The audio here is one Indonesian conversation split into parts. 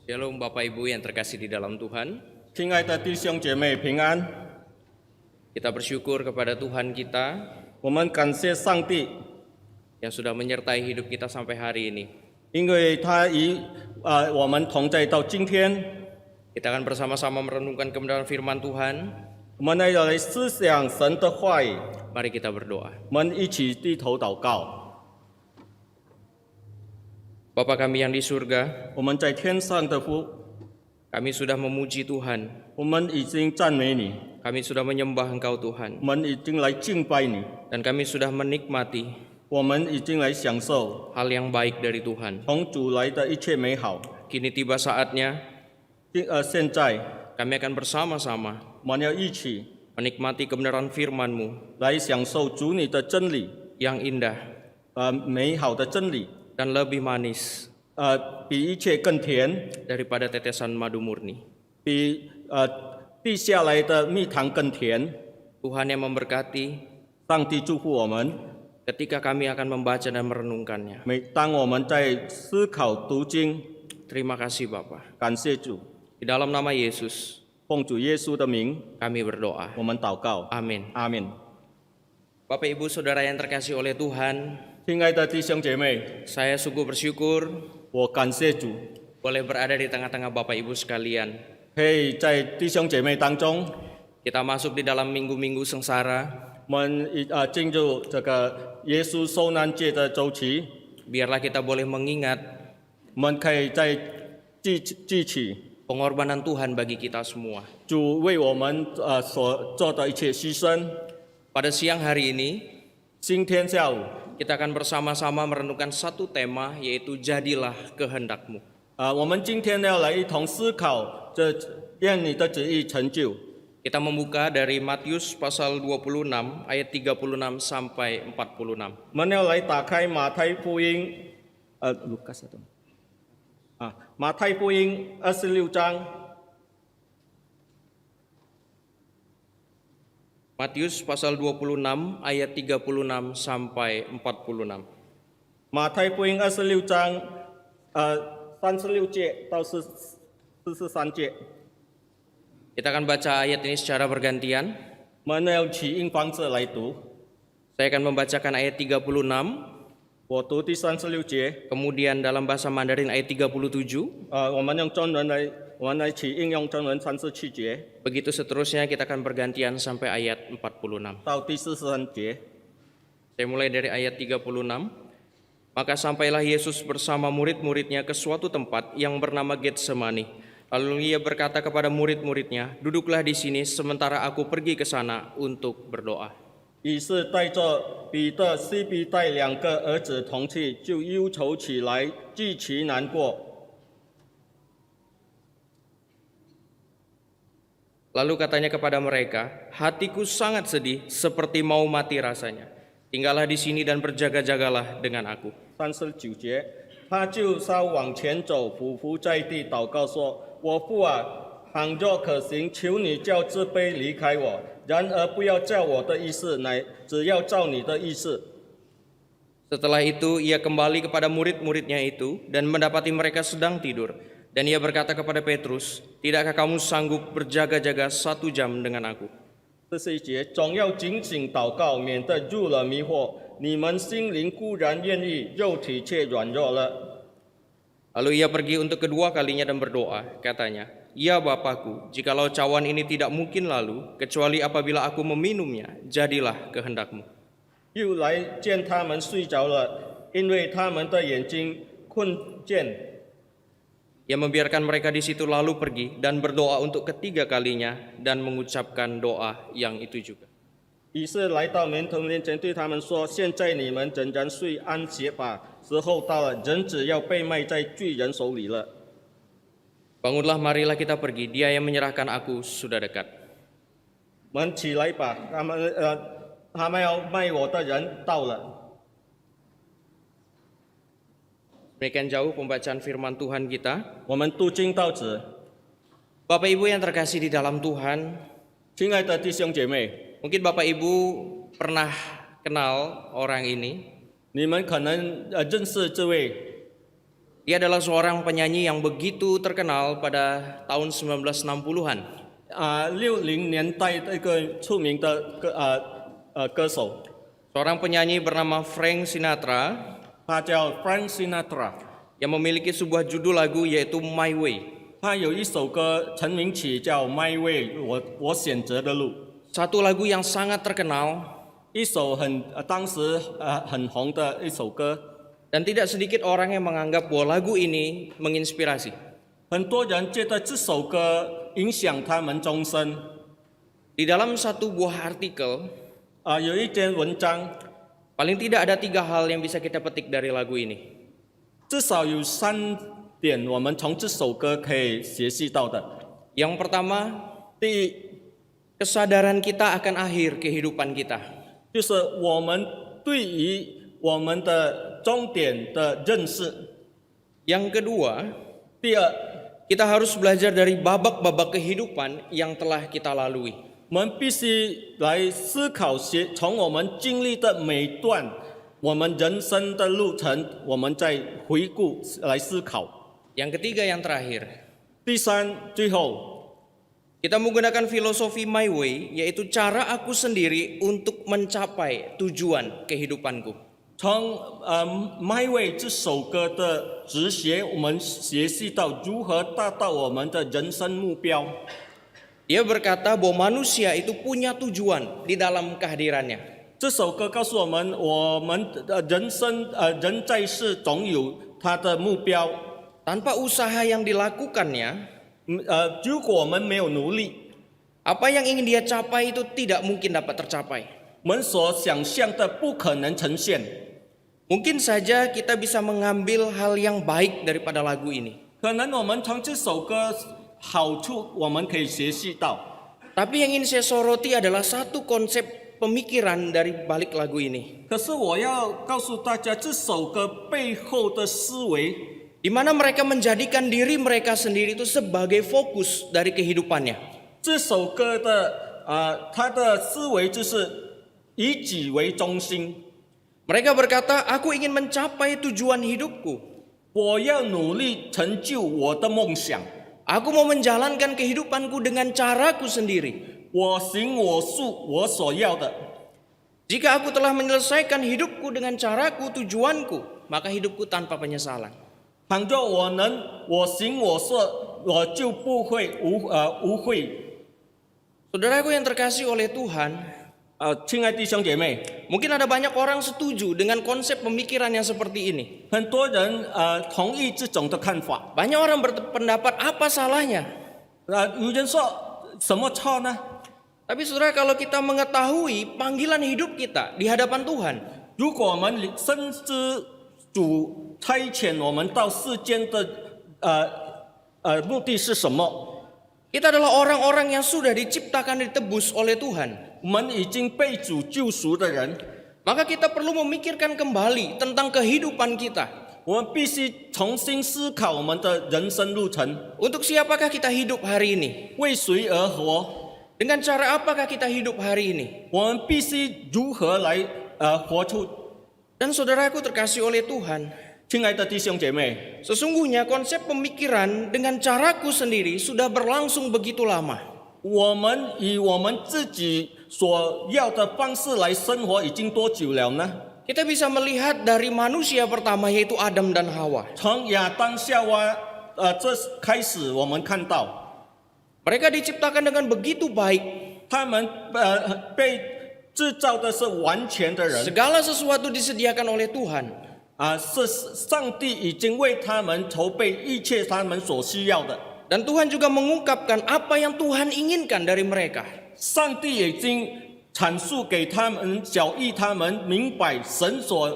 Shalom Bapak Ibu yang terkasih di dalam Tuhan. 亲爱的弟兄姐妹平安， Kita bersyukur kepada Tuhan kita 我们感谢上帝， yang sudah menyertai hidup kita sampai hari ini. 因为他与我们同在到今天， Kita akan bersama-sama merenungkan kebenaran firman Tuhan. 我们要来思想神的话语， Mari kita berdoa. 我们一起低头祷告。 Bapa kami yang di surga, 我们在天上的父， kami sudah memuji Tuhan. 我们已经赞美你， Kami sudah menyembah Engkau Tuhan. 我们已经来敬拜你， Dan kami sudah menikmati 我们已经来享受 hal yang baik dari Tuhan. 从主来的一切美好。 Kini tiba saatnya 现在 kami akan bersama-sama 我们要一起 menikmati kebenaran firman-Mu 来享受主你的真理， yang indah 美好的真理， dan lebih manis 比一切更甜， daripada tetesan madu murni. 比地下来的蜜糖更甜。 Tuhan yang memberkati 上帝祝福我们， ketika kami akan membaca dan merenungkannya. 当我们在思考读经， Terima kasih Bapa. 感谢主， Di dalam nama Yesus 奉主耶稣的名， kami berdoa. 我们祷告， Amin. 阿门。 Bapak Ibu Saudara yang terkasih oleh Tuhan, 亲爱的弟兄姐妹， saya sungguh bersyukur 我感谢主， boleh berada di tengah-tengah Bapak Ibu sekalian. 可以在弟兄姐妹当中， Kita masuk di dalam minggu-minggu sengsara. 我们进入这个耶稣受难节的周期， Biarlah kita boleh mengingat 我们可以在记起 pengorbanan Tuhan bagi kita semua. 主为我们所做的一切牺牲。 Pada siang hari ini, 今天下午， kita akan bersama-sama merenungkan satu tema, yaitu jadilah kehendak-Mu. 我们今天要来一同思考这愿你的旨意成就。 Kita membuka dari Matius pasal 26 ayat 36 sampai 46. 我们要来打开马太福音，马太福音26章， Matius pasal 26 ayat 36 sampai 46. 马太福音26章，36节到43节， Kita akan baca ayat ini secara bergantian. 我们要起应方式来读。 Saya akan membacakan ayat 36, 我读第36节， kemudian dalam bahasa Mandarin ayat 37, 我们来起应用中文37节 begitu seterusnya kita akan bergantian sampai ayat 46. 到第43节。 Saya mulai dari ayat 36. Maka sampailah Yesus bersama murid-muridnya ke suatu tempat yang bernama Getsemani. Lalu ia berkata kepada murid-muridnya, "Duduklah di sini sementara aku pergi ke sana untuk berdoa." 于是带着彼得、西比带两个儿子同去，就忧愁起来，极其难过。 Lalu katanya kepada mereka, "Hatiku sangat sedih, seperti mau mati rasanya. Tinggallah di sini dan berjaga-jagalah dengan aku." 39节，他就稍往前走，俯伏在地，祷告说：“我父啊，倘若可行，求你叫这杯离开我；然而不要照我的意思，乃只要照你的意思。” Setelah itu ia kembali kepada murid-muridnya itu dan mendapati mereka sedang tidur. Dan ia berkata kepada Petrus, "Tidakkah kamu sanggup berjaga-jaga 1 jam dengan aku?" 41节，总要警醒祷告，免得入了迷惑。你们心灵固然愿意，肉体却软弱了。 Lalu ia pergi untuk kedua kalinya dan berdoa, katanya, "Ya Bapakku, jikalau cawan ini tidak mungkin lalu, kecuali apabila aku meminumnya, jadilah kehendak-Mu." 又来见他们睡着了，因为他们的眼睛困倦。 Ia membiarkan mereka di situ lalu pergi dan berdoa untuk ketiga kalinya dan mengucapkan doa yang itu juga. 于是来到门徒面前，对他们说：“现在你们仍然睡安歇吧，时候到了，人子要被卖在罪人手里了。” Bangunlah, marilah kita pergi, dia yang menyerahkan aku sudah dekat. 我们起来吧，他们要卖我的人到了。 Demikian jauh pembacaan firman Tuhan kita. 我们读经到此， Bapak Ibu yang terkasih di dalam Tuhan, 亲爱的弟兄姐妹， mungkin Bapak Ibu pernah kenal orang ini. 你们可能认识这位 Dia adalah seorang penyanyi yang begitu terkenal pada tahun 1960-an. 60年代的一个出名的歌手， Seorang penyanyi bernama Frank Sinatra 他叫 Frank Sinatra， yang memiliki sebuah judul lagu yaitu My Way. 他有一首歌成名曲叫《My Way》，我选择的路， Satu lagu yang sangat terkenal 一首当时很红的一首歌， dan tidak sedikit orang yang menganggap bahwa lagu ini menginspirasi. 很多人觉得这首歌影响他们终身。 Di dalam satu buah artikel, 有一篇文章， paling tidak ada 3 hal yang bisa kita petik dari lagu ini. 至少有3点我们从这首歌可以学习到的。 Yang pertama, 第一， kesadaran kita akan akhir kehidupan kita. 就是我们对于我们的终点的认识。 Yang kedua, 第二， kita harus belajar dari babak-babak kehidupan yang telah kita lalui. 我们必须来思考从我们经历的每一段我们人生的路程，我们再回顾来思考。 Yang ketiga, yang terakhir, 第三，最后 kita menggunakan filosofi My Way, yaitu cara aku sendiri untuk mencapai tujuan kehidupanku. 从My Way 这首歌的直学，我们学习到如何达到我们的人生目标。 Dia berkata bahwa manusia itu punya tujuan di dalam kehadirannya. 这首歌告诉我们，我们的人生人在世总有他的目标。 Tanpa usaha yang dilakukannya, 如果我们没有努力， apa yang ingin dia capai itu tidak mungkin dapat tercapai. 我们所想象的不可能呈现。 Mungkin saja kita bisa mengambil hal yang baik daripada lagu ini. 可能我们从这首歌好处我们可以学习到， Tapi yang ingin saya soroti adalah satu konsep pemikiran dari balik lagu ini. 可是我要告诉大家，这首歌背后的思维， Di mana mereka menjadikan diri mereka sendiri itu sebagai fokus dari kehidupannya. 这首歌的他的思维就是以己为中心。 Mereka berkata, aku ingin mencapai tujuan hidupku. 我要努力成就我的梦想， Aku mau menjalankan kehidupanku dengan caraku sendiri. 我行我素我所要的。 Jika aku telah menyelesaikan hidupku dengan caraku, tujuanku, maka hidupku tanpa penyesalan. 倘若我能我行我素，我就不会无悔。 Saudaraku yang terkasih oleh Tuhan, 亲爱弟兄姐妹， mungkin ada banyak orang setuju dengan konsep pemikiran yang seperti ini. 很多人同意这种的看法。 Banyak orang berpendapat apa salahnya. 有人说什么错呢？ Tapi saudara, kalau kita mengetahui panggilan hidup kita di hadapan Tuhan, 如果我们深知主差遣我们到世间的目的是什么？ kita adalah orang-orang yang sudah diciptakan dan ditebus oleh Tuhan. 我们已经被主救赎的人， Maka kita perlu memikirkan kembali tentang kehidupan kita. 我们必须重新思考我们的人生路程， Untuk siapakah kita hidup hari ini? 为谁而活？ Dengan cara apakah kita hidup hari ini? 我们必须如何来活出？ Dan saudaraku terkasih oleh Tuhan, 亲爱的弟兄姐妹， sesungguhnya konsep pemikiran dengan caraku sendiri sudah berlangsung begitu lama. 我们以我们自己所要的方式来生活已经多久了呢？ Kita bisa melihat dari manusia pertama yaitu Adam dan Hawa. 从亚当夏娃这开始，我们看到 Mereka diciptakan dengan begitu baik. 他们被制造的是完全的人 Segala sesuatu disediakan oleh Tuhan. 是上帝已经为他们筹备一切他们所需要的。 Dan Tuhan juga mengungkapkan apa yang Tuhan inginkan dari mereka. 上帝已经阐述给他们，教育他们明白神所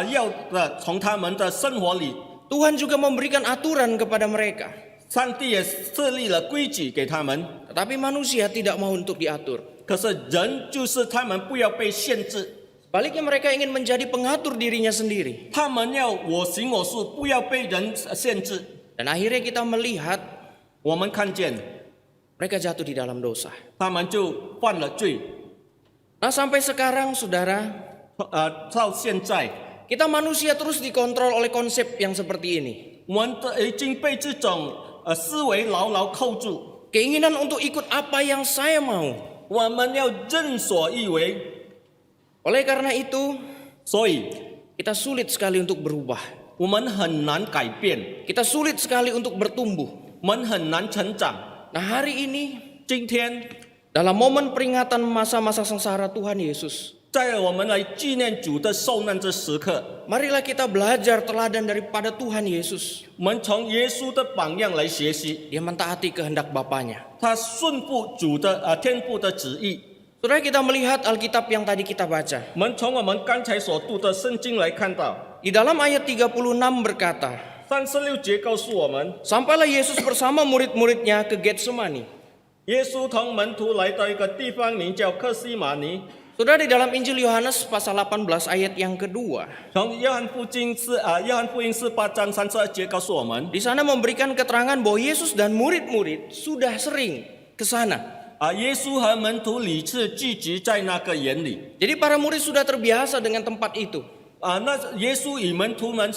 要的，从他们的生活里， Tuhan juga memberikan aturan kepada mereka. 上帝也设立了规矩给他们。 Tetapi manusia tidak mau untuk diatur. 可是人就是他们不要被限制， Sebaliknya mereka ingin menjadi pengatur dirinya sendiri. 他们要我行我素，不要被人限制。 Dan akhirnya kita melihat 我们看见 mereka jatuh di dalam dosa. 他们就犯了罪， Nah sampai sekarang saudara, 到现在， Kita manusia terus dikontrol oleh konsep yang seperti ini. 我们已经被这种思维牢牢扣住， Keinginan untuk ikut apa yang saya mau. 我们要任所欲为， Oleh karena itu, 所以 kita sulit sekali untuk berubah. 我们很难改变， Kita sulit sekali untuk bertumbuh. 我们很难成长。 Nah, hari ini 今天， dalam momen peringatan masa-masa sengsara Tuhan Yesus, 在我们来纪念主的受难这时刻， marilah kita belajar teladan daripada Tuhan Yesus. 我们从耶稣的榜样来学习， Dia mentaati kehendak Bapaknya. 他顺服主的天父的旨意。 Saudara, kita melihat Alkitab yang tadi kita baca. 我们从我们刚才所读的圣经来看到， Di dalam ayat 36 berkata, 36节告诉我们， sampailah Yesus bersama murid-muridnya ke Getsemani. 耶稣同门徒来到一个地方名叫克西马尼。 Saudara, di dalam Injil Yohanes pasal 18 ayat yang kedua, 从约翰福音是8章32节告诉我们， di sana memberikan keterangan bahwa Yesus dan murid-murid sudah sering ke sana. 耶稣和门徒屡次聚集在那个园里。 Jadi para murid sudah terbiasa dengan tempat itu. 那耶稣与门徒们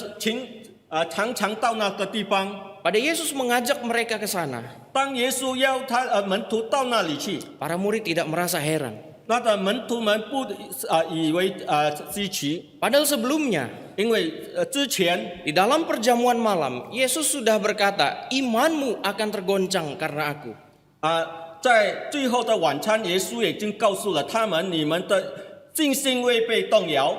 常常到那个地方。 Pada Yesus mengajak mereka ke sana, 当耶稣要门徒到那里去， para murid tidak merasa heran. 那的门徒们不以为稀奇， Padahal sebelumnya, 因为之前 di dalam perjamuan malam, Yesus sudah berkata, imanmu akan tergoncang karena aku. 在最后的晚餐，耶稣已经告诉了他们，你们的信心未被动摇。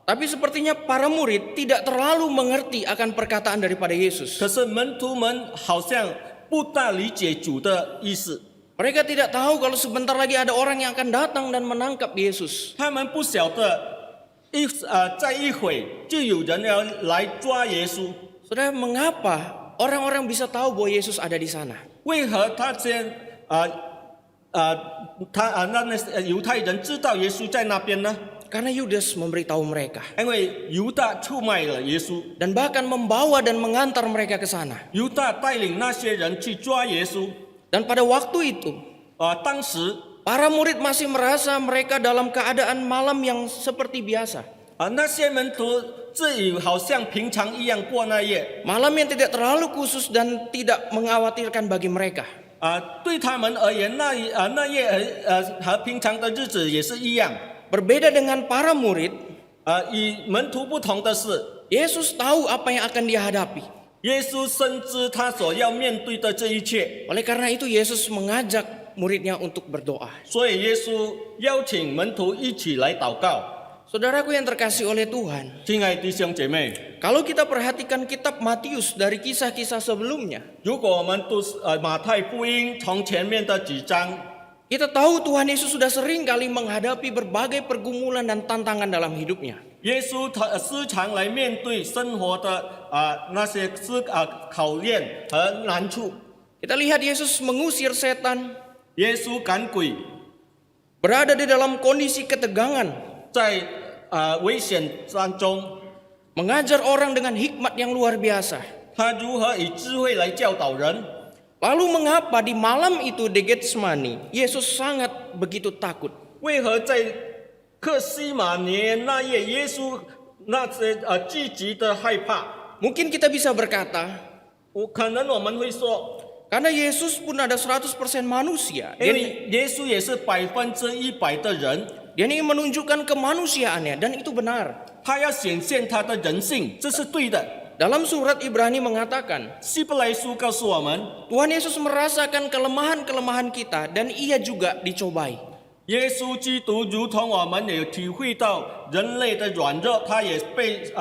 Tapi sepertinya para murid tidak terlalu mengerti akan perkataan daripada Yesus. 可是门徒们好像不大理解主的意思， Mereka tidak tahu kalau sebentar lagi ada orang yang akan datang dan menangkap Yesus. 他们不晓得在一会就有人要来抓耶稣。 Saudara, mengapa orang-orang bisa tahu bahwa Yesus ada di sana? 为何犹太人知道耶稣在那边呢？ Karena Yudas memberitahu mereka 因为犹大出卖了耶稣， dan bahkan membawa dan mengantar mereka ke sana. 犹大带领那些人去抓耶稣。 Dan pada waktu itu, 当时 para murid masih merasa mereka dalam keadaan malam yang seperti biasa. 那些门徒自以好像平常一样过那夜。 Malam yang tidak terlalu khusus dan tidak mengkhawatirkan bagi mereka. 对他们而言，那夜和平常的日子也是一样。 Berbeda dengan para murid, 与门徒不同的是， Yesus tahu apa yang akan dia hadapi. 耶稣深知他所要面对的这一切， Oleh karena itu Yesus mengajak muridnya untuk berdoa. 所以耶稣邀请门徒一起来祷告。 Saudaraku yang terkasih oleh Tuhan, 亲爱的弟兄姐妹， kalau kita perhatikan kitab Matius dari kisah-kisah sebelumnya, 如果我们读马太福音从前面的几章， kita tahu Tuhan Yesus sudah sering kali menghadapi berbagai pergumulan dan tantangan dalam hidupnya. 耶稣时常来面对生活的那些考验和难处。 Kita lihat Yesus mengusir setan, 耶稣赶鬼， berada di dalam kondisi ketegangan, 在危险当中， mengajar orang dengan hikmat yang luar biasa. 他如何以智慧来教导人？ Lalu mengapa di malam itu di Getsemani, Yesus sangat begitu takut? 为何在克西马尼那夜，耶稣那些积极的害怕？ Mungkin kita bisa berkata, 可能我们会说， karena Yesus pun ada 100% manusia. 因为耶稣也是100%的人， Dia ingin menunjukkan kemanusiaannya dan itu benar. 他要显现他的人性，这是对的。 Dalam surat Ibrani mengatakan, 希伯来书告诉我们， Tuhan Yesus merasakan kelemahan-kelemahan kita dan ia juga dicobai. 耶稣基督如同我们也体会到人类的软弱，他也被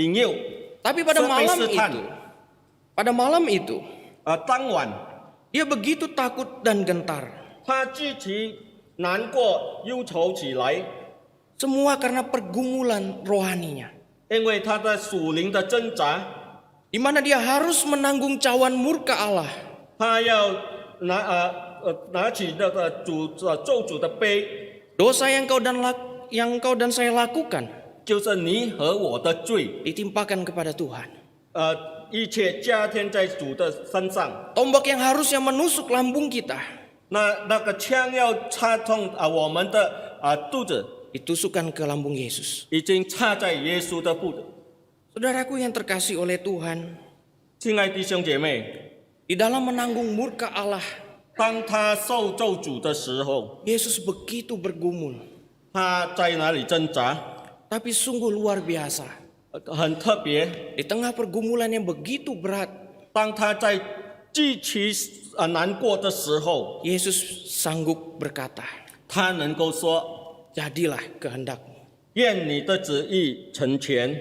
引诱。 Tapi pada malam itu, 当晚 dia begitu takut dan gentar. 他具体难过忧愁起来， Semua karena pergumulan rohaninya. 因为他的属灵的挣扎， Di mana dia harus menanggung cawan murka Allah. 他要拿起那个咒诅的杯， Dosa yang kau dan saya lakukan 就是你和我的罪， ditimpakan kepada Tuhan. 一切加添在主的身上。 Tombak yang harusnya menusuk lambung kita, 那个枪要插痛我们的肚子， ditusukkan ke lambung Yesus. 已经插在耶稣的腹。 Saudaraku yang terkasih oleh Tuhan, 亲爱弟兄姐妹， di dalam menanggung murka Allah, 当他受咒诅的时候， Yesus begitu bergumul, 他在哪里挣扎？ tapi sungguh luar biasa. 很特别。 Di tengah pergumulan yang begitu berat, 当他在极其难过的时候， Yesus sanggup berkata, 他能够说 jadilah kehendak-Mu. 愿你的旨意成全。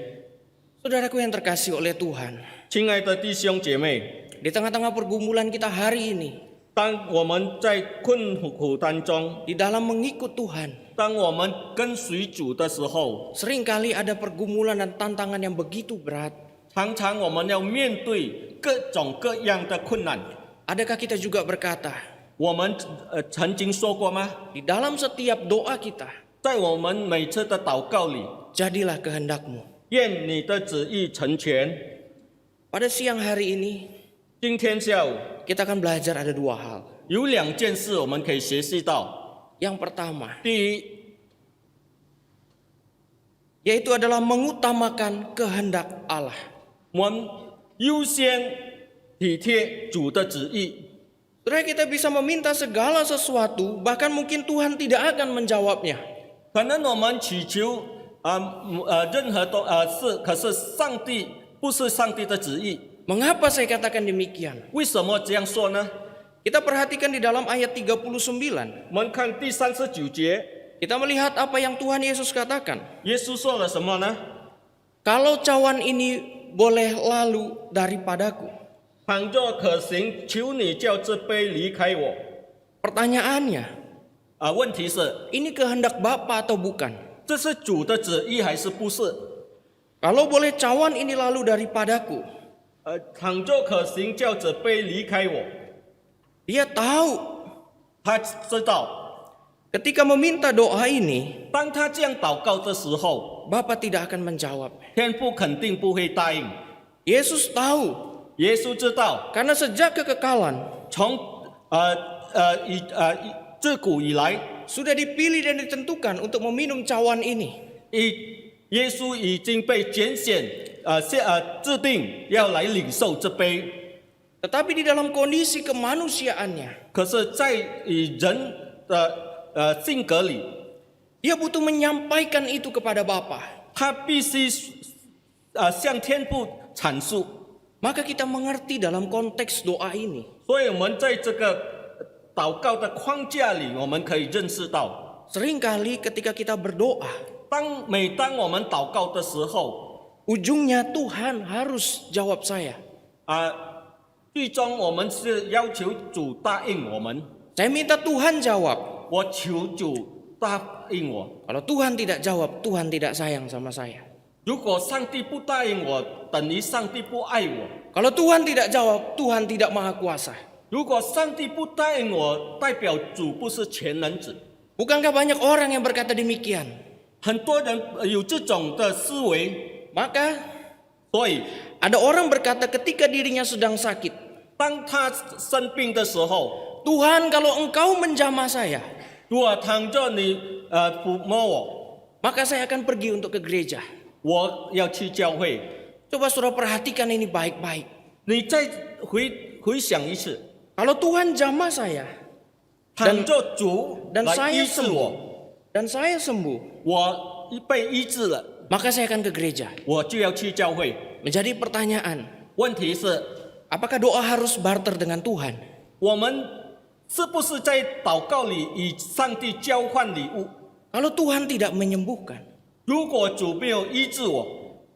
Saudaraku yang terkasih oleh Tuhan, 亲爱的弟兄姐妹， di tengah-tengah pergumulan kita hari ini, 当我们在困苦当中， di dalam mengikut Tuhan, 当我们跟随主的时候， seringkali ada pergumulan dan tantangan yang begitu berat. 常常我们要面对各种各样的困难。 Adakah kita juga berkata, 我们曾经说过吗？ di dalam setiap doa kita, 在我们每次的祷告里， jadilah kehendak-Mu. 愿你的旨意成全。 Pada siang hari ini, 今天下午 kita akan belajar ada dua hal. 有两件事我们可以学习到。 Yang pertama, 第一， yaitu adalah mengutamakan kehendak Allah. 我们优先体贴主的旨意。 Saudara, kita bisa meminta segala sesuatu, bahkan mungkin Tuhan tidak akan menjawabnya. 可能我们祈求任何事，可是上帝不是上帝的旨意。 Mengapa saya katakan demikian? 为什么这样说呢？ Kita perhatikan di dalam ayat 39. 我们看第39节， Kita melihat apa yang Tuhan Yesus katakan. 耶稣说了什么呢？ Kalau cawan ini boleh lalu daripadaku. 倘若可行，求你叫这杯离开我。 Pertanyaannya, 问题是， ini kehendak Bapa atau bukan? 这是主的旨意还是不是？ Kalau boleh cawan ini lalu daripadaku. 倘若可行，叫这杯离开我。 Dia tahu 他知道， ketika meminta doa ini, 当他这样祷告的时候， Bapa tidak akan menjawab. 天父肯定不会答应。 Yesus tahu, 耶稣知道， karena sejak kekekalan 从自古以来， sudah dipilih dan ditentukan untuk meminum cawan ini. 耶稣已经被拣选，制定要来领受这杯。 Tetapi di dalam kondisi kemanusiaannya, 可是，在人的性格里， dia butuh menyampaikan itu kepada Bapa. 他必须向天父阐述。 Maka kita mengerti dalam konteks doa ini. 所以我们在这个祷告的框架里，我们可以认识到， Seringkali ketika kita berdoa, 每当我们祷告的时候， ujungnya Tuhan harus jawab saya. 最终我们是要求主答应我们。 Saya minta Tuhan jawab. 我求主答应我。 Kalau Tuhan tidak jawab, Tuhan tidak sayang sama saya. 如果上帝不答应我，等于上帝不爱我。 Kalau Tuhan tidak jawab, Tuhan tidak maha kuasa. 如果上帝不答应我，代表主不是全能者。 Bukankah banyak orang yang berkata demikian? 很多人有这种的思维， Maka 所以 ada orang berkata ketika dirinya sedang sakit, 当他生病的时候， Tuhan kalau engkau menjamah saya, 如果倘若你抚摸我， maka saya akan pergi untuk ke gereja. 我要去教会。 Coba saudara perhatikan ini baik-baik. 你再回想一次， Kalau Tuhan jamah saya 倘若主 dan 来 saya 医治我， dan saya sembuh, 我被医治了， maka saya akan ke gereja. 我就要去教会。 Menjadi pertanyaan, 问题是， apakah doa harus barter dengan Tuhan? 我们是不是在祷告里与上帝交换礼物？ Kalau Tuhan tidak menyembuhkan, 如果主没有医治我，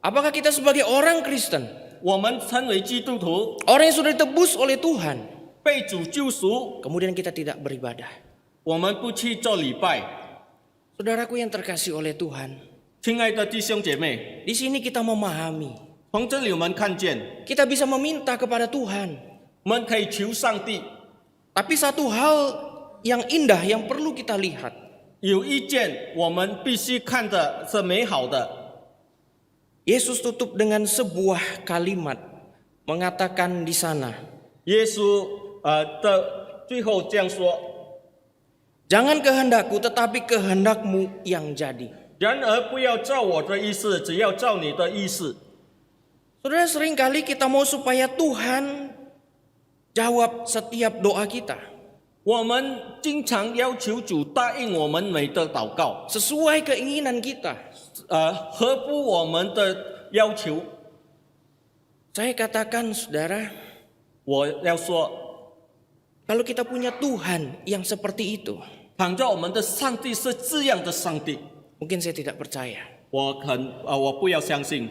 apakah kita sebagai orang Kristen, 我们称为基督徒， orang yang sudah ditebus oleh Tuhan, 被主救赎， kemudian kita tidak beribadah? 我们不去做礼拜？ Saudaraku yang terkasih oleh Tuhan, 亲爱的弟兄姐妹， di sini kita memahami, 从这里我们看见， kita bisa meminta kepada Tuhan. 我们可以求上帝。 Tapi satu hal yang indah yang perlu kita lihat, 有一件我们必须看的是美好的。 Yesus tutup dengan sebuah kalimat mengatakan di sana, 耶稣的最后这样说： Jangan kehendakku, tetapi kehendakmu yang jadi. 然而不要照我的意思，只要照你的意思。 Saudara, seringkali kita mau supaya Tuhan jawab setiap doa kita 我们经常要求主答应我们每的祷告， sesuai keinginan kita. 合乎我们的要求。 Saya katakan, saudara, 我要说， kalau kita punya Tuhan yang seperti itu, 倘若我们的上帝是这样的上帝， mungkin saya tidak percaya. 我不要相信。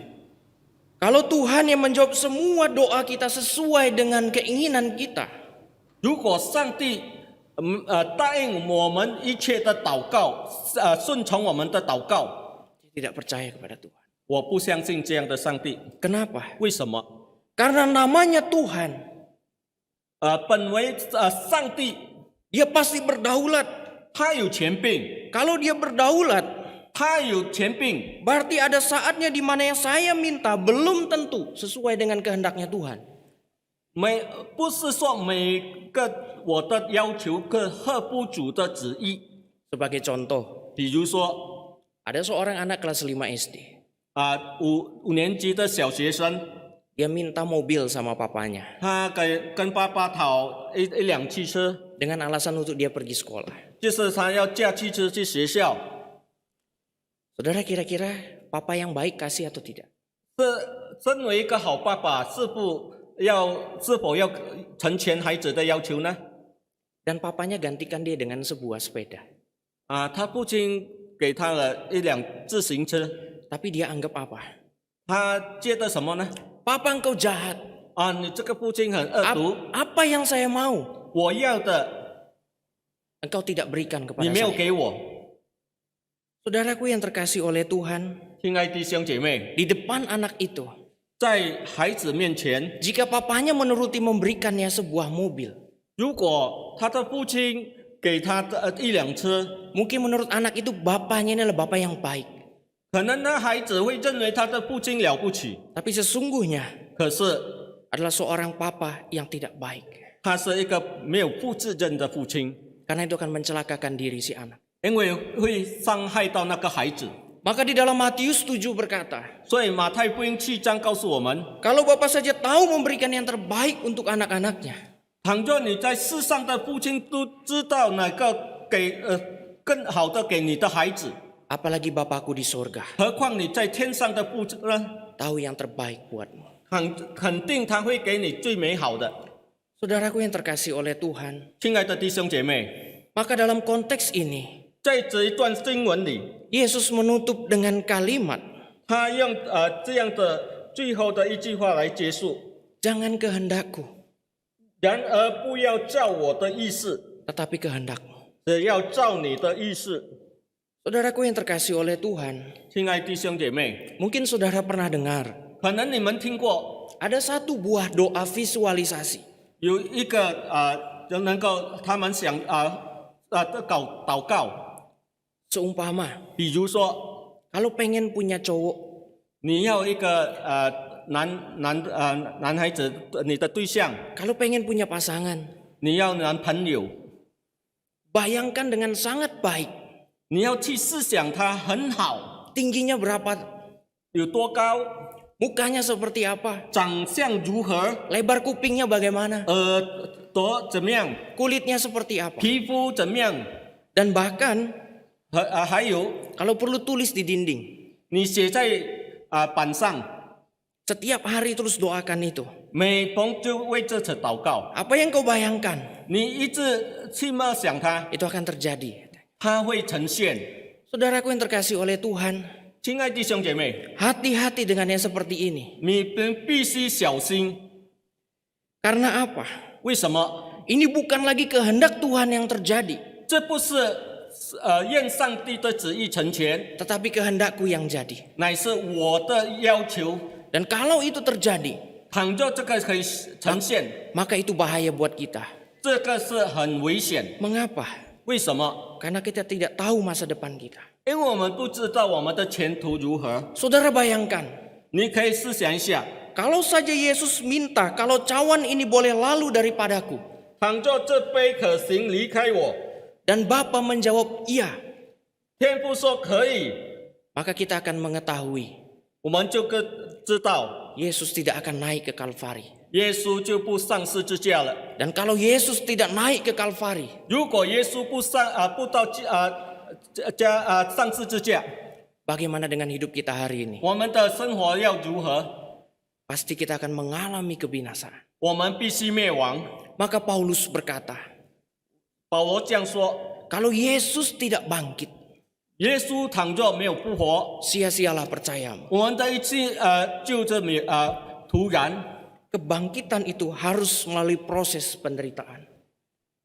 Kalau Tuhan yang menjawab semua doa kita sesuai dengan keinginan kita, 如果上帝答应我们一切的祷告，顺从我们的祷告， saya tidak percaya kepada Tuhan. 我不相信这样的上帝。 Kenapa? 为什么？ Karena namanya Tuhan, 本为上帝， dia pasti berdaulat. 他有权柄， Kalau dia berdaulat, 他有权柄， berarti ada saatnya di mana yang saya minta belum tentu sesuai dengan kehendaknya Tuhan. 不是说每个我的要求合乎主的旨意。 Sebagai contoh, 比如说， ada seorang anak kelas 5 SD. 五年级的小学生， Dia minta mobil sama papanya 他跟爸爸讨一辆汽车， dengan alasan untuk dia pergi sekolah. 就是他要驾汽车去学校。 Saudara, kira-kira papa yang baik kasih atau tidak? 身为一个好爸爸，是否要成全孩子的要求呢？ Dan papanya gantikan dia dengan sebuah sepeda. 他父亲给他了一辆自行车， Tapi dia anggap apa? 他觉得什么呢？ Papa, engkau jahat. 你这个父亲很恶毒， Apa yang saya mau, 我要的 engkau tidak berikan 你 kepada 没有 saya. 给我。 Saudaraku yang terkasih oleh Tuhan, 亲爱的弟兄姐妹， di depan anak itu, 在孩子面前， jika papanya menuruti memberikannya sebuah mobil, 如果他的父亲给他的一辆车， mungkin menurut anak itu bapaknya ini adalah bapak yang baik. 可能那孩子会认为他的父亲了不起， Tapi sesungguhnya 可是 adalah seorang papa yang tidak baik. 他是一个没有负责任的父亲， Karena itu akan mencelakakan diri si anak. 因为会伤害到那个孩子。 Maka di dalam Matius 7 berkata, 所以马太福音7章告诉我们， kalau bapak saja tahu memberikan yang terbaik untuk anak-anaknya, 倘若你在世上的父亲都知道哪个给更好的给你的孩子， apalagi Bapakku di surga, 何况你在天上的父亲呢？ tahu yang terbaik buatmu. 肯定他会给你最美好的。 Saudaraku yang terkasih oleh Tuhan, 亲爱的弟兄姐妹， maka dalam konteks ini, 在这一段经文里， Yesus menutup dengan kalimat, 他用这样的最后的一句话来结束： jangan kehendakku, 然而不要照我的意思， tetapi kehendakmu. 只要照你的意思。 Saudaraku yang terkasih oleh Tuhan, 亲爱的弟兄姐妹， mungkin saudara pernah dengar, 可能你们听过 ada satu buah doa visualisasi. 有一个人能够他们想祷告， Seumpama, 比如说 kalau pengen punya cowok, 你要一个男孩子，你的对象， kalau pengen punya pasangan, 你要男朋友， bayangkan dengan sangat baik, 你要去思想他很好， tingginya berapa, 有多高， mukanya seperti apa, 长相如何， lebar kupingnya bagaimana, 耳朵怎么样， kulitnya seperti apa. 皮肤怎么样， Dan bahkan 还有 kalau perlu tulis di dinding. 你写在板上， Setiap hari terus doakan itu. 每逢就为这次祷告。 Apa yang kau bayangkan, 你一直去默想它， itu akan terjadi. 它会呈现。 Saudaraku yang terkasih oleh Tuhan, 亲爱的弟兄姐妹， hati-hati dengan yang seperti ini. 你们必须小心。 Karena apa? 为什么？ Ini bukan lagi kehendak Tuhan yang terjadi, 这不是愿上帝的旨意成全， tetapi kehendakku yang jadi. 乃是我的要求。 Dan kalau itu terjadi, 倘若这个可以呈现， maka itu bahaya buat kita. 这个是很危险。 Mengapa? 为什么？ Karena kita tidak tahu masa depan kita. 因为我们不知道我们的前途如何。 Saudara bayangkan, 你可以思想一下， kalau saja Yesus minta, kalau cawan ini boleh lalu daripadaku, 倘若这杯可行离开我， dan Bapa menjawab iya, 天父说可以， maka kita akan mengetahui 我们就知道 Yesus tidak akan naik ke Kalvari. 耶稣就不上十字架了。 Dan kalau Yesus tidak naik ke Kalvari, 如果耶稣不到上十字架， bagaimana dengan hidup kita hari ini? 我们的生活要如何？ Pasti kita akan mengalami kebinasaan. 我们必须灭亡。 Maka Paulus berkata, 保罗这样说： kalau Yesus tidak bangkit, 耶稣倘若没有复活， sia-sialah percayamu. 我们的一切就这么徒然。 Kebangkitan itu harus melalui proses penderitaan.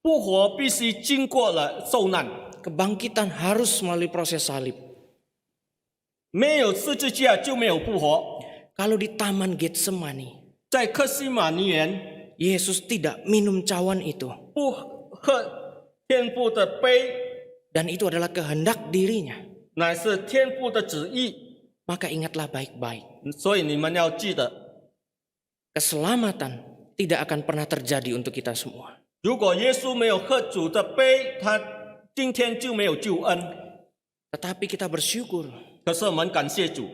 复活必须经过了受难， Kebangkitan harus melalui proses salib. 没有十字架就没有复活。 Kalau di Taman Getsemani, 在克西马尼园， Yesus tidak minum cawan itu. 不喝天父的杯， Dan itu adalah kehendak dirinya. 乃是天父的旨意。 Maka ingatlah baik-baik. 所以你们要记得， Keselamatan tidak akan pernah terjadi untuk kita semua. 如果耶稣没有喝主的杯，他今天就没有救恩。 Tetapi kita bersyukur 可是我们感谢主，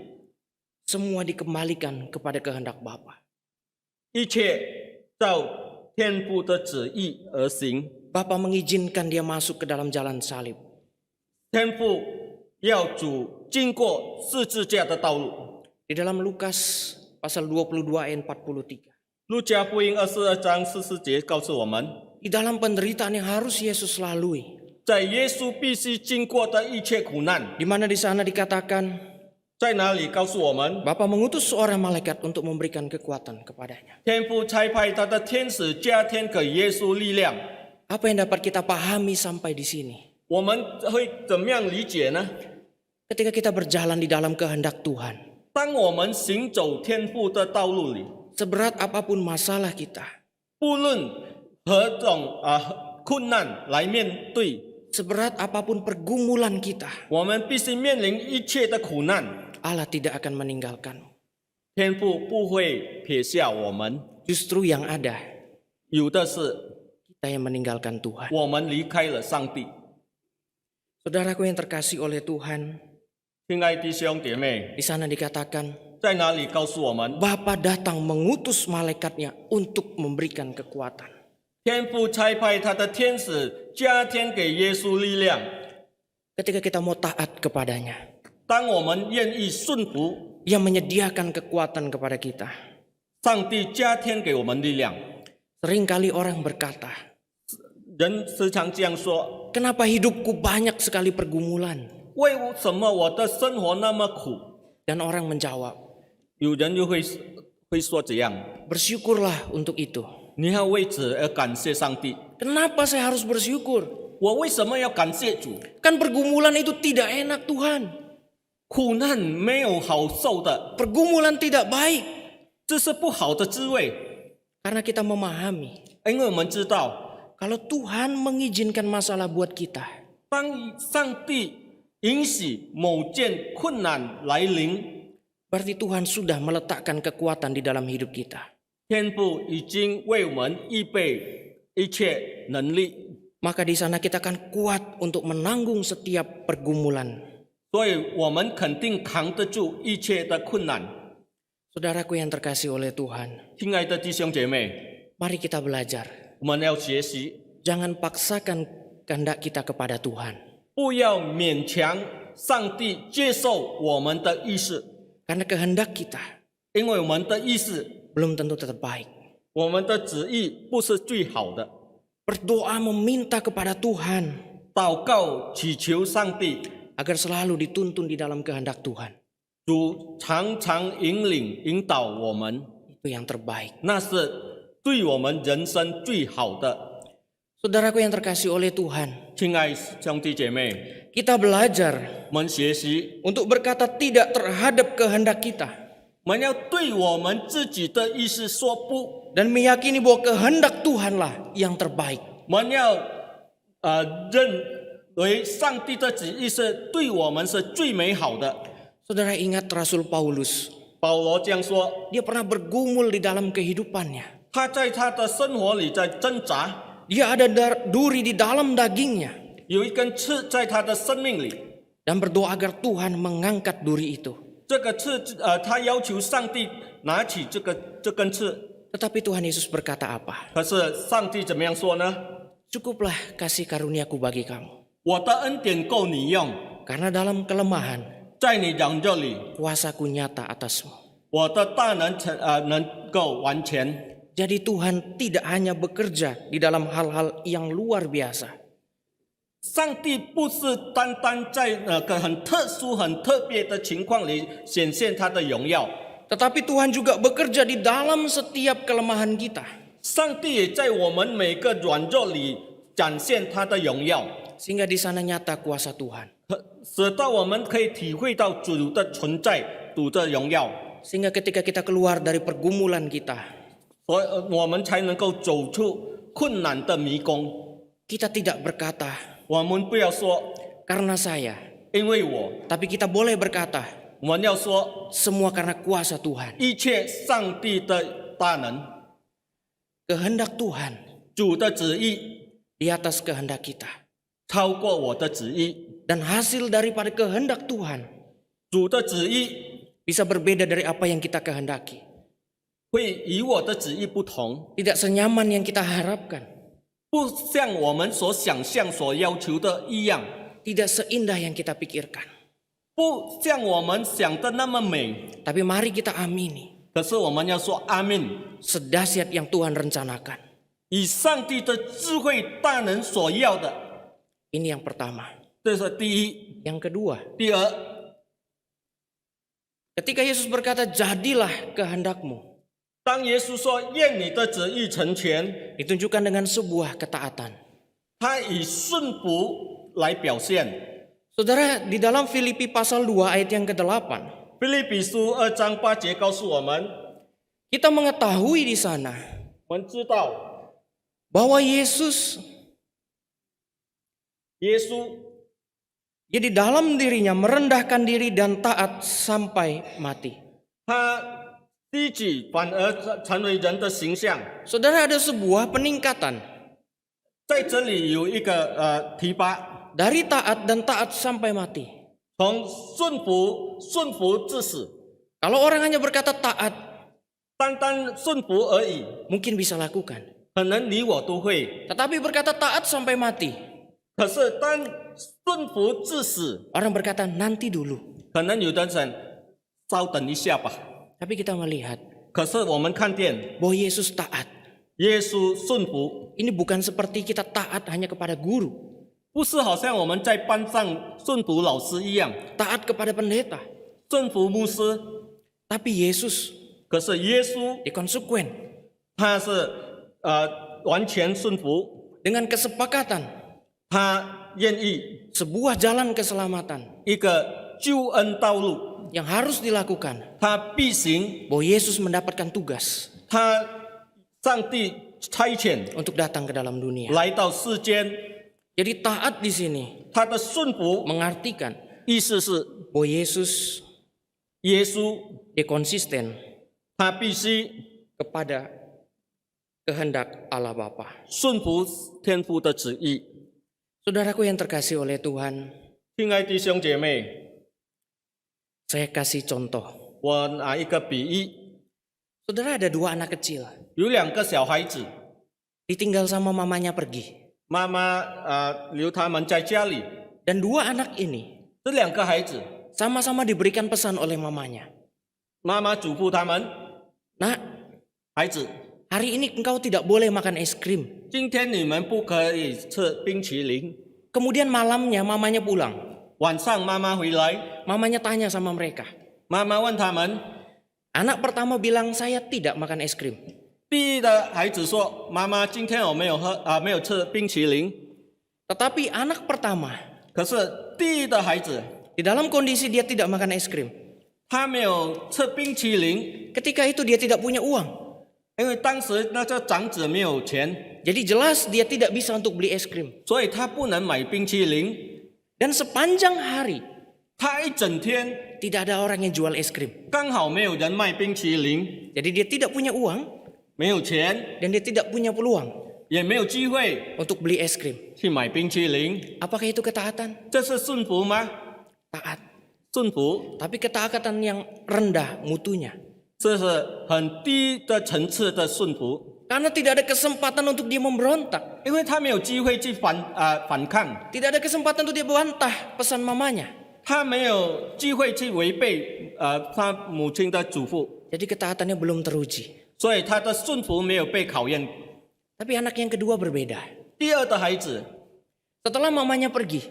semua dikembalikan kepada kehendak Bapa. 一切照天父的旨意而行。 Bapa mengizinkan dia masuk ke dalam jalan salib. 天父要主经过十字架的道路。 Di dalam Lukas pasal 22 ayat 43. 路加福音22章44节告诉我们， Di dalam penderitaan yang harus Yesus lalui. 在耶稣必须经过的一切苦难， Di mana di sana dikatakan 在哪里告诉我们， Bapa mengutus seorang malaikat untuk memberikan kekuatan kepadanya. 天父差派他的天使加添给耶稣力量。 Apa yang dapat kita pahami sampai di sini? 我们会怎么样理解呢？ Ketika kita berjalan di dalam kehendak Tuhan, 当我们行走天父的道路里， seberat apapun masalah kita, 不论何种困难来面对， seberat apapun pergumulan kita, 我们必须面临一切的苦难。 Allah tidak akan meninggalkanmu. 天父不会撇下我们， Justru yang ada, 有的是 kita yang meninggalkan Tuhan. 我们离开了上帝。 Saudaraku yang terkasih oleh Tuhan, 亲爱的弟兄姐妹， di sana dikatakan, 在哪里告诉我们， Bapa datang mengutus malaikatnya untuk memberikan kekuatan. 天父差派他的天使加添给耶稣力量。 Ketika kita mau taat kepadanya, 当我们愿意顺服， Dia menyediakan kekuatan kepada kita. 上帝加添给我们力量。 Seringkali orang berkata, 人时常这样说： kenapa hidupku banyak sekali pergumulan? 为什么我的生活那么苦？ Dan orang menjawab, 有人就会说怎样？ bersyukurlah untuk itu. 你要为此而感谢上帝。 Kenapa saya harus bersyukur? 我为什么要感谢主？ Kan pergumulan itu tidak enak Tuhan. 苦难没有好受的， Pergumulan tidak baik. 这是不好的滋味。 Karena kita memahami, 因为我们知道， kalau Tuhan mengizinkan masalah buat kita, 当上帝允许某件困难来临， berarti Tuhan sudah meletakkan kekuatan di dalam hidup kita. 天父已经为我们预备一切能力， Maka di sana kita akan kuat untuk menanggung setiap pergumulan. 所以我们肯定扛得住一切的困难。 Saudaraku yang terkasih oleh Tuhan, 亲爱的弟兄姐妹， mari kita belajar. 我们要学习， Jangan paksakan kehendak kita kepada Tuhan. 不要勉强上帝接受我们的意思， Karena kehendak kita 因为我们的意思， belum tentu terbaik. 我们的旨意不是最好的。 Berdoa meminta kepada Tuhan 祷告祈求上帝， agar selalu dituntun di dalam kehendak Tuhan. 主常常引领引导我们， Itu yang terbaik. 那是对我们人生最好的。 Saudaraku yang terkasih oleh Tuhan, 亲爱兄弟姐妹， kita belajar 我们学习， untuk berkata tidak terhadap kehendak kita 我们要对我们自己的意思说不， dan meyakini bahwa kehendak Tuhanlah yang terbaik. 我们要认为上帝的旨意是对我们是最美好的。 Saudara ingat Rasul Paulus, 保罗这样说， dia pernah bergumul di dalam kehidupannya. 他在他的生活里在挣扎， Dia ada duri di dalam dagingnya. 有一根刺在他的生命里。 dan berdoa agar Tuhan mengangkat duri itu. 这个刺，他要求上帝拿起这根刺， Tetapi Tuhan Yesus berkata apa? 可是上帝怎么样说呢？ Cukuplah kasih karuniaku bagi kamu. 我的恩典够你用， Karena dalam kelemahan, 在你软弱里， kuasaku nyata atasmu. 我的大能能够完全。 Jadi Tuhan tidak hanya bekerja di dalam hal-hal yang luar biasa. 上帝不是单单在那个很特殊、很特别的情况里显现他的荣耀， Tetapi Tuhan juga bekerja di dalam setiap kelemahan kita. 上帝也在我们每个软弱里展现他的荣耀， Sehingga di sana nyata kuasa Tuhan. 使到我们可以体会到主的存在、主的荣耀， Sehingga ketika kita keluar dari pergumulan kita, 所以我们才能够走出困难的迷宫。 kita tidak berkata, 我们不要说 karena saya. 因为我， Tapi kita boleh berkata, 我们要说 semua karena kuasa Tuhan. 一切上帝的大能， Kehendak Tuhan 主的旨意 di atas kehendak kita. 超过我的旨意， Dan hasil daripada kehendak Tuhan 主的旨意 bisa berbeda dari apa yang kita kehendaki. 会与我的旨意不同， Tidak senyaman yang kita harapkan. 不像我们所想象、所要求的一样， Tidak seindah yang kita pikirkan. 不像我们想的那么美。 Tapi mari kita amini 可是我们要说阿门， sedahsyat yang Tuhan rencanakan. 以上帝的智慧大能所要的， Ini yang pertama. 这是第一。 Yang kedua, 第二， ketika Yesus berkata, jadilah kehendakmu, 当耶稣说愿你的旨意成全， ditunjukkan dengan sebuah ketaatan. 他以顺服来表现。 Saudara, di dalam Filipi pasal 2 ayat yang ke-8, 腓立比书2章8节告诉我们， kita mengetahui di sana 我们知道 bahwa Yesus, 耶稣 dia di dalam dirinya merendahkan diri dan taat sampai mati. 他低举反而成为人的形象。 Saudara, ada sebuah peningkatan 在这里有一个提拔， dari taat dan taat sampai mati. 从顺服至死， Kalau orang hanya berkata taat, 单单顺服而已， mungkin bisa lakukan. 可能你我都会。 Tetapi berkata taat sampai mati, 可是当顺服至死， orang berkata nanti dulu. 可能有的人稍等一下吧。 Tapi kita melihat 可是我们看见 bahwa Yesus taat. 耶稣顺服， Ini bukan seperti kita taat hanya kepada guru, 不是好像我们在班上顺服老师一样， taat kepada pendeta. 顺服牧师。 Tapi Yesus 可是耶稣 dia konsekuen 他是完全顺服， dengan kesepakatan 他愿意 sebuah jalan keselamatan 一个救恩道路， yang harus dilakukan 他必行， bahwa Yesus mendapatkan tugas 他上帝差遣 untuk datang ke dalam dunia. 来到世间， Jadi taat di sini 他的顺服 mengartikan 意思是 bahwa Yesus 耶稣 dia konsisten 他必须 kepada kehendak Allah Bapa. 顺服天父的旨意。 Saudaraku yang terkasih oleh Tuhan, 亲爱的弟兄姐妹， saya kasih contoh. 我拿一个比喻， Saudara, ada 2 anak kecil 有2个小孩子， ditinggal sama mamanya pergi. 妈妈留他们在家里， Dan 2 anak ini 这2个孩子， sama-sama diberikan pesan oleh mamanya. 妈妈嘱咐他们， Nak, 孩子， hari ini engkau tidak boleh makan es krim. 今天你们不可以吃冰淇淋。 Kemudian malamnya mamanya pulang. 晚上妈妈回来， Mamanya tanya sama mereka. 妈妈问他们， Anak pertama bilang, saya tidak makan es krim. 第一的孩子说：“妈妈，今天我没有吃冰淇淋。 Tetapi anak pertama, ”可是第一的孩子 di dalam kondisi dia tidak makan es krim. 他没有吃冰淇淋， Ketika itu dia tidak punya uang. 因为当时那个长子没有钱， Jadi jelas dia tidak bisa untuk beli es krim. 所以他不能买冰淇淋。 Dan sepanjang hari 他一整天 tidak ada orang yang jual es krim. 刚好没有人卖冰淇淋， Jadi dia tidak punya uang 没有钱， dan dia tidak punya peluang. 也没有机会 untuk beli es krim. 去买冰淇淋， Apakah itu ketaatan? 这是顺服吗？ Taat. 顺服， Tapi ketaatan yang rendah mutunya. 这是很低的层次的顺服， Karena tidak ada kesempatan untuk dia memberontak. 因为他没有机会去反抗， Tidak ada kesempatan untuk dia bantah pesan mamanya. 他没有机会去违背他母亲的嘱咐， Jadi ketaatannya belum teruji. 所以他的顺服没有被考验。 Tapi anak yang kedua berbeda. 第二的孩子， Setelah mamanya pergi,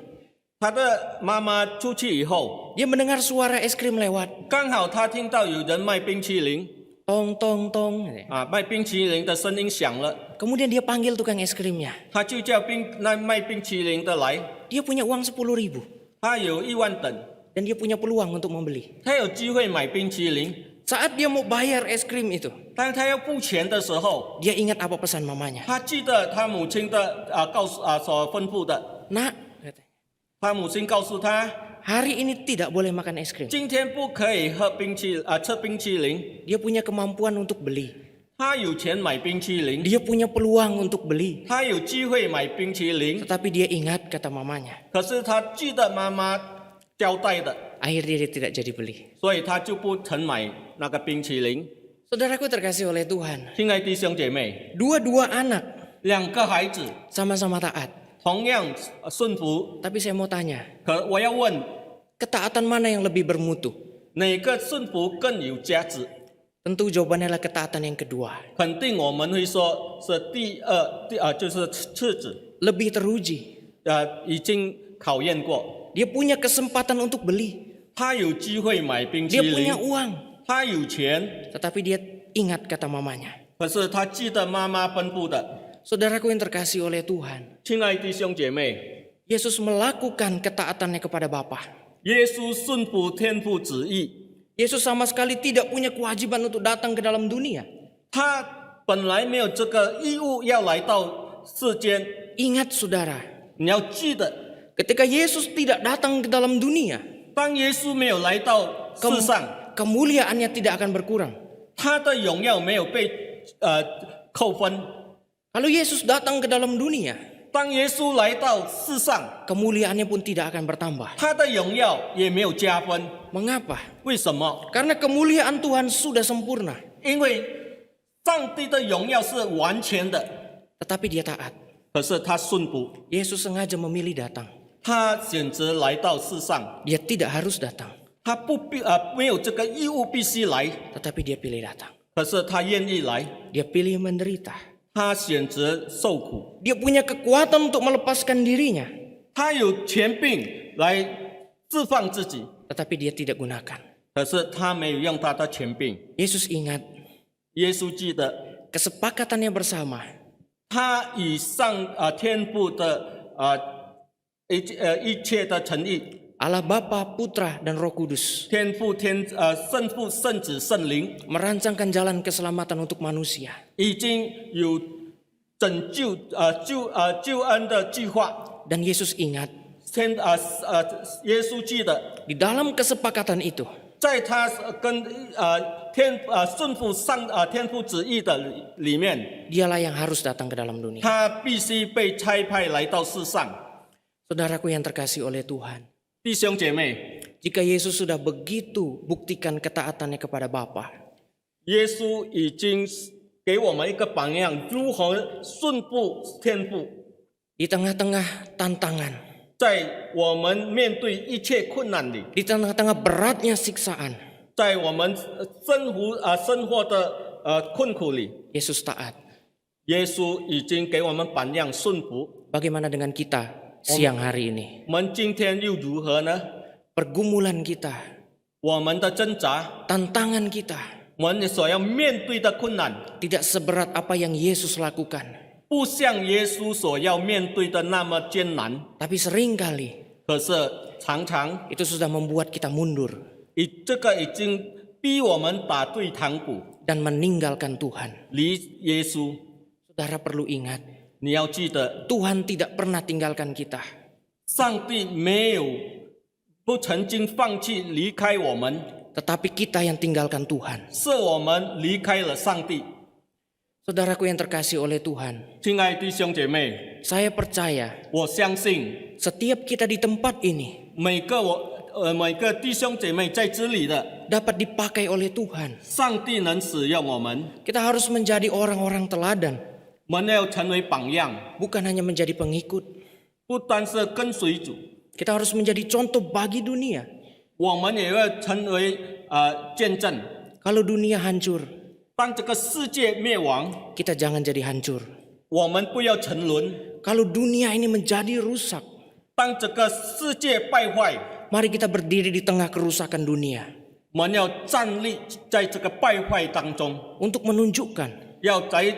他的妈妈出去以后， dia mendengar suara es krim lewat. 刚好他听到有人卖冰淇淋 Tong, tong, tong. 卖冰淇淋的声音响了， Kemudian dia panggil tukang es krimnya. 他就叫那卖冰淇淋的来， Dia punya uang 10.000. 他有1万等， Dan dia punya peluang untuk membeli. 他有机会买冰淇淋， Saat dia mau bayar es krim itu, 当他要付钱的时候， dia ingat apa pesan mamanya. 他记得他母亲的所吩咐的， Nak, katanya, 他母亲告诉他， hari ini tidak boleh makan es krim. 今天不可以吃冰淇淋， Dia punya kemampuan untuk beli. 他有钱买冰淇淋， Dia punya peluang untuk beli. 他有机会买冰淇淋， Tetapi dia ingat kata mamanya. 可是他记得妈妈交代的， Akhirnya dia tidak jadi beli. 所以他就不曾买那个冰淇淋。 Saudaraku terkasih oleh Tuhan. 亲爱的弟兄姐妹， Dua-dua anak 2个孩子 sama-sama taat. 同样顺服， Tapi saya mau tanya, 可我要问， ketaatan mana yang lebih bermutu? 哪个顺服更有价值？ Tentu jawabannya adalah ketaatan yang kedua. 肯定我们会说是就是次子， Lebih teruji. 已经考验过， Dia punya kesempatan untuk beli. 他有机会买冰淇 Dia 淋 punya，uang. 他有钱， Tetapi dia ingat kata mamanya. 可是他记得妈妈吩咐的。 Saudaraku yang terkasih oleh Tuhan. 亲爱的弟兄姐妹， Yesus melakukan ketaatannya kepada Bapa. 耶稣顺服天父旨意， Yesus sama sekali tidak punya kewajiban untuk datang ke dalam dunia. 他本来没有这个义务要来到世间。 Ingat saudara, 你要记得， ketika Yesus tidak datang ke dalam dunia, 当耶稣没有来到世上， kemuliaannya tidak akan berkurang. 他的荣耀没有被扣分。 Kalau Yesus datang ke dalam dunia, 当耶稣来到世上， kemuliaannya pun tidak akan bertambah. 他的荣耀也没有加分。 Mengapa? 为什么？ Karena kemuliaan Tuhan sudah sempurna. 因为上帝的荣耀是完全的， Tetapi dia taat. 可是他顺服， Yesus sengaja memilih datang. 他选择来到世上， Dia tidak harus datang. 他没有这个义务必须来， Tetapi dia pilih datang. 可是他愿意来， Dia pilih menderita. 他选择受苦， Dia punya kekuatan untuk melepaskan dirinya. 他有权柄来释放自己， Tetapi dia tidak gunakan. 可是他没有用他的权柄。 Yesus ingat 耶稣记得， kesepakatannya bersama. 他以天父的一切的诚意， Allah Bapa, Putra, dan Roh Kudus 天父圣父、圣子、圣灵 merancangkan jalan keselamatan untuk manusia. 已经有拯救救恩的计划。 Dan Yesus ingat, 耶稣记得， di dalam kesepakatan itu, 在他跟顺服天父旨意的里面， dialah yang harus datang ke dalam dunia. 他必须被差派来到世上。 Saudaraku yang terkasih oleh Tuhan, 弟兄姐妹， jika Yesus sudah begitu buktikan ketaatannya kepada Bapa, 耶稣已经给我们一个榜样，如何顺服天父。 di tengah-tengah tantangan, 在我们面对一切困难里， di tengah-tengah beratnya siksaan, 在我们生活的困苦里， Yesus taat. 耶稣已经给我们榜样顺服。 Bagaimana dengan kita siang hari ini? 我们今天又如何呢？ Pergumulan kita, 我们的挣扎， tantangan kita, 我们所要面对的困难， tidak seberat apa yang Yesus lakukan. 不像耶稣所要面对的那么艰难。 Tapi seringkali 可是常常， itu sudah membuat kita mundur 这个已经逼我们打退堂鼓， dan meninggalkan Tuhan. 离耶稣。 Saudara perlu ingat, 你要记得， Tuhan tidak pernah tinggalkan kita. 上帝不曾经放弃离开我们， Tetapi kita yang tinggalkan Tuhan. 是我们离开了上帝。Saudaraku yang terkasih oleh Tuhan, 亲爱的弟兄姐妹， saya percaya 我相信 setiap kita di tempat ini 每个弟兄姐妹在这里的， dapat dipakai oleh Tuhan. 上帝能使用我们， Kita harus menjadi orang-orang teladan, 我们要成为榜样， bukan hanya menjadi pengikut. 不单是跟随主， Kita harus menjadi contoh bagi dunia. 我们也要成为见证。 Kalau dunia hancur, 当这个世界灭亡， kita jangan jadi hancur. 我们不要沉沦； Kalau dunia ini menjadi rusak, 当这个世界败坏， mari kita berdiri di tengah kerusakan dunia 我们要站立在这个败坏当中， untuk menunjukkan 要在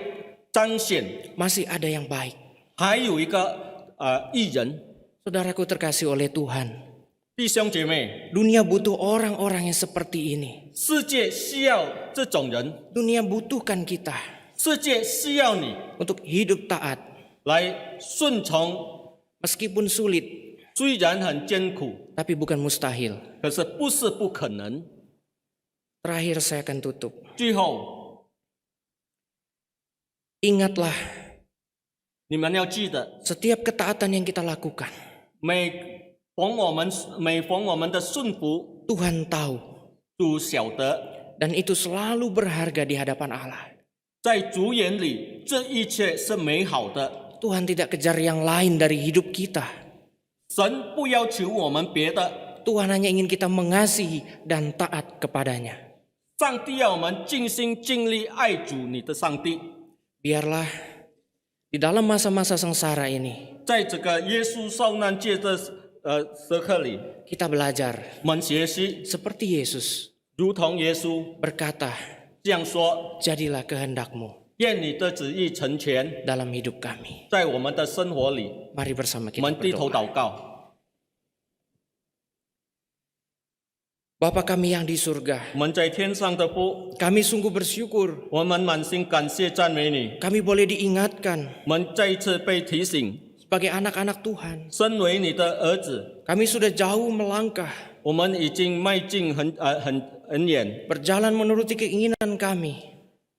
彰显 masih ada yang baik. 还有一个义人。 Saudaraku terkasih oleh Tuhan, 弟兄姐妹， dunia butuh orang-orang yang seperti ini. 世界需要这种人， Dunia butuhkan kita 世界需要你 untuk hidup taat, 来顺从， meskipun sulit, 虽然很艰苦， tapi bukan mustahil. 可是不是不可能。 Terakhir saya akan tutup. 最后， Ingatlah 你们要记得， setiap ketaatan yang kita lakukan, 每逢我们的顺服， Tuhan tahu, 主晓得， dan itu selalu berharga di hadapan Allah. 在主眼里，这一切是美好的。 Tuhan tidak kejar yang lain dari hidup kita. 神不要求我们别的， Tuhan hanya ingin kita mengasihi dan taat kepadanya. 上帝要我们尽心尽力爱主你的上帝。 Biarlah di dalam masa-masa sengsara ini 在这个耶稣受难节的时刻里， kita belajar 我们学习 seperti Yesus 如同耶稣 berkata, 这样说： jadilah kehendak-Mu 愿你的旨意成全， dalam hidup kami. 在我们的生活里。 Mari bersama 我 kita 们低头 berdoa. 祷告。 Bapa kami yang di surga, 我们在天上的父， kami sungguh bersyukur 我们满心感谢赞美你。 kami boleh diingatkan 我们再一次被提醒， sebagai anak-anak Tuhan. 身为你的儿子， Kami sudah jauh melangkah, 我们已经迈进很远， berjalan menuruti keinginan kami.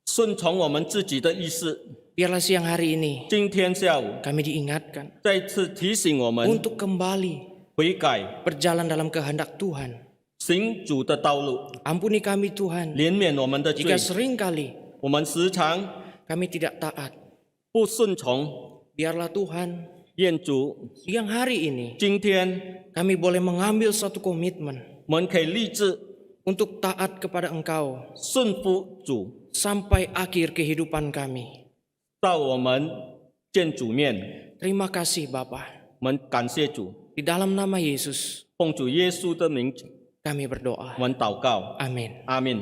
顺从我们自己的意思。 Biarlah siang hari ini 今天下午 kami diingatkan 再次提醒我们 untuk kembali 悔改， berjalan dalam kehendak Tuhan. 行主的道路， Ampuni kami Tuhan 怜悯我们的罪 jika。seringkali 我们时常 kami tidak taat. 不顺从， Biarlah Tuhan 愿主 siang hari ini 今天 kami boleh mengambil suatu komitmen 我们可以立志 untuk taat kepada Engkau 顺服主， sampai akhir kehidupan kami. 到我们见主面。 Terima kasih Bapa. 我们感谢主， Di dalam nama Yesus 奉主耶稣的名， kami berdoa. 我们祷告， Amin. 阿门。